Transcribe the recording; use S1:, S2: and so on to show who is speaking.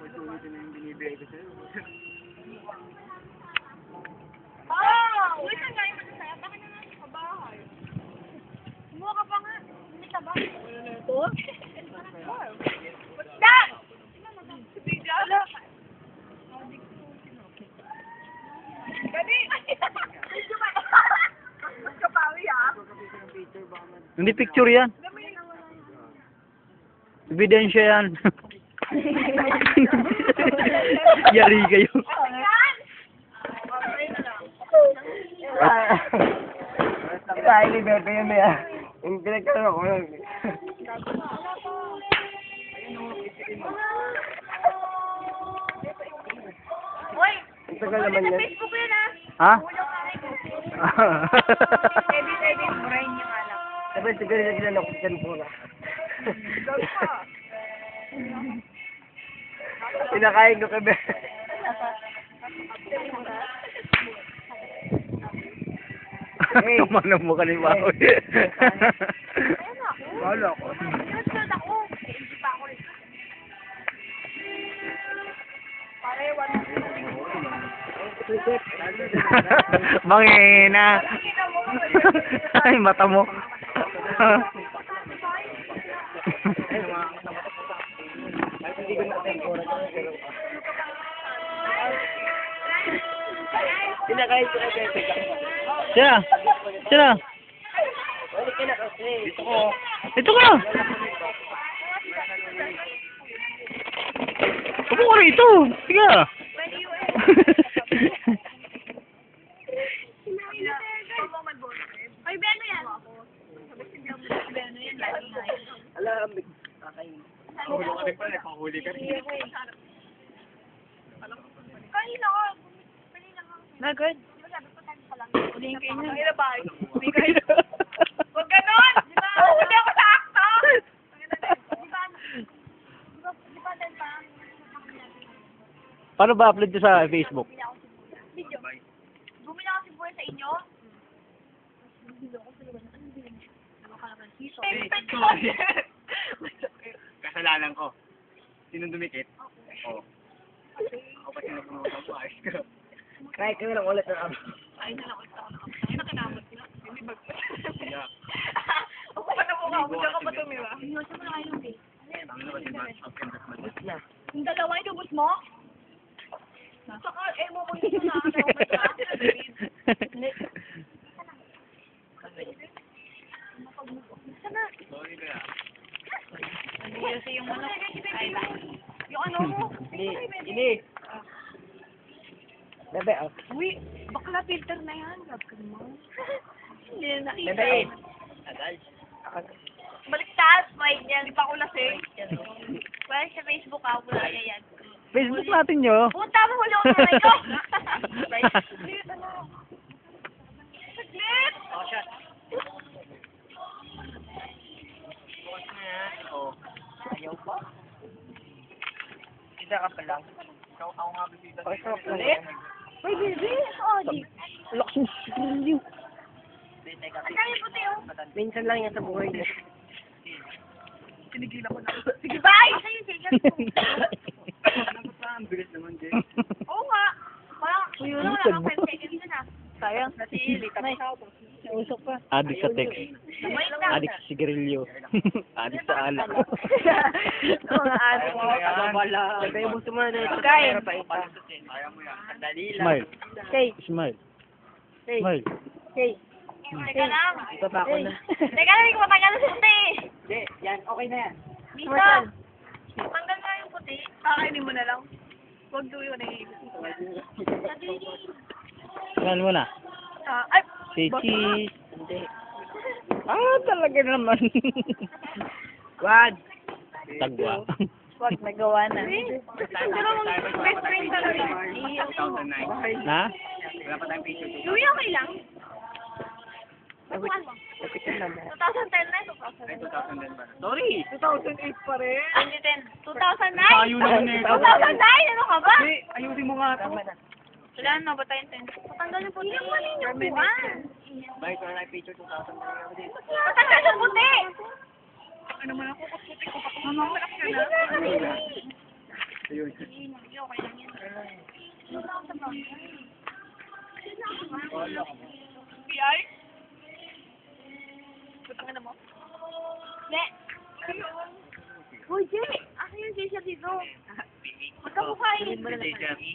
S1: opportunity na yung binibigay ko sa'yo.
S2: Oh! Uy, saan galing mo sa'yo? Bakit na nasa sa bahay? Kumuha ka pa nga. Hindi ka ba?
S1: Ano na ito?
S2: What's that? Bigala. Gabi! Mas kapawi ah.
S3: Hindi picture yan. Ebidensya yan. Yari kayo.
S1: Tayo ni Bebe yun na yan. Yung pinagkaroon ko yun.
S2: Uy!
S1: Ang tagal naman yan.
S2: Facebook yun ah.
S3: Ha?
S2: Ulo ka rin. Edit, brain yung alam.
S1: Sabi siguro na ginanok ko dyan po na. Pinakain ko kay Bebe.
S3: Kumano mo ka ni Maui.
S1: Wala ko.
S2: Nag-start ako. Hindi pa ako rin. Pare,
S3: Mangina. Ay, mata mo.
S1: Pinakain ko kay Bebe.
S3: Sina? Sina?
S1: Dito ko.
S3: Ito ka! Upo ka rito! Sige!
S2: Ay, Beno yan. Beno yan, lagi nga yan.
S1: Alam, kakain. Huli ka rin pala, pahuli ka rin.
S2: Kanina ka. Kanina ka.
S3: Na, good.
S2: Di ba sabi ko tayo pa lang?
S3: Huliin kayo niya.
S2: Kanina ba? Huwag ganon! Di ba? Huli ako sa akto! Di ba din pa?
S3: Paano ba upload nyo sa Facebook?
S2: Video. Bumili ako si Boy sa inyo?
S1: Kasalanan ko. Sinong dumikit? Oo. Ako pa sinusunod ko. Ayos ka. Kahit ka lang ulit na
S2: Ay, na lang ulit ako na. Ay, nakinamot na. Hindi ba?
S1: Yeah.
S2: Ako pa na mukha mo. Diyan ka pa tumiwa. Inuwasan mo na kayo ng
S1: Tama na ba si Matt? Up na.
S2: Yung dalawa, inubos mo? Saka, mo mo yun na. Ano mo ito?
S1: Sorry kaya.
S2: Kasi yung ano, ay ba? Yung ano mo?
S1: Ini. Bebe, oh.
S2: Uy, bakla filter na yan. Gab ka naman. Hindi na nakita.
S1: Bebe. Tagal.
S2: Baliktad, Mike niya. Hindi pa ako lasing. Well, sa Facebook ako, wala niya yan.
S3: Facebook natin nyo.
S2: Punta mo, huli ako sa ko. Saglit, ano? Saglit!
S1: Oh, shot. Bukas na yan. Oh. Ayaw pa. Kita ka pa lang. Ikaw ako nga bisita. Oh, stop na yan.
S2: Uy, baby. Oh, di.
S3: Lakas mo sigarilyo.
S2: Ang dami puti, oh.
S1: Minsan lang yan sa buhay niya.
S2: Sinigila ko na. Sige, bye! Sa'yo, sige.
S1: Dapat pa, ang bilis naman, Jay.
S2: Oo nga. Wala kang 5 seconds na.
S3: Sayang.
S2: Kasi late ako.
S3: Usok pa. Adik sa text.
S2: Wait lang.
S3: Adik sa sigarilyo. Adik sa alak.
S2: Oo nga, adik.
S1: Wala. Sabi mo sumana.
S2: Kain.
S1: Kaya mo yan. Dali lang.
S3: Smile.
S2: Okay.
S3: Smile.
S2: Okay.
S3: Smile.
S2: Okay. Teka lang.
S1: Ibaba ko na.
S2: Teka lang, hindi ko matagal sa puti.
S1: Hindi, yan. Okay na yan.
S2: Misa, tanggal na yung puti. Kakainin mo na lang. Huwag duyo na yung
S3: Tingnan mo na.
S2: ay,
S3: Say cheese. Hindi. Ah, talaga naman.
S1: Wag.
S3: Tagwa.
S2: wag nagawa na. Pero best friend talaga.
S1: 2009.
S3: Na?
S1: Wala pa tayong picture.
S2: Louie, okay lang. Batukan mo. 2010 na, 2009.
S1: Ay, 2010 ba? Sorry!
S2: 2008 pa rin. 2010. 2009?
S1: Ayaw naman eh.
S2: 2009? Ano ka ba?
S1: Hindi, ayusin mo nga ito.
S2: Wala na, ba tayong 10? Patanggal yung puti. Yung mali niyo buwan.
S1: Bakit wala tayong picture 2009?
S2: Patanggal yung puti.
S1: Ano naman ako, puti ko pa. Mamamalak ka na.
S2: PI? Putangin na mo? Ne! Uy, Jay! Akin yung Jay siya dito. Magkamukha yun.
S1: Hindi, Jeremy.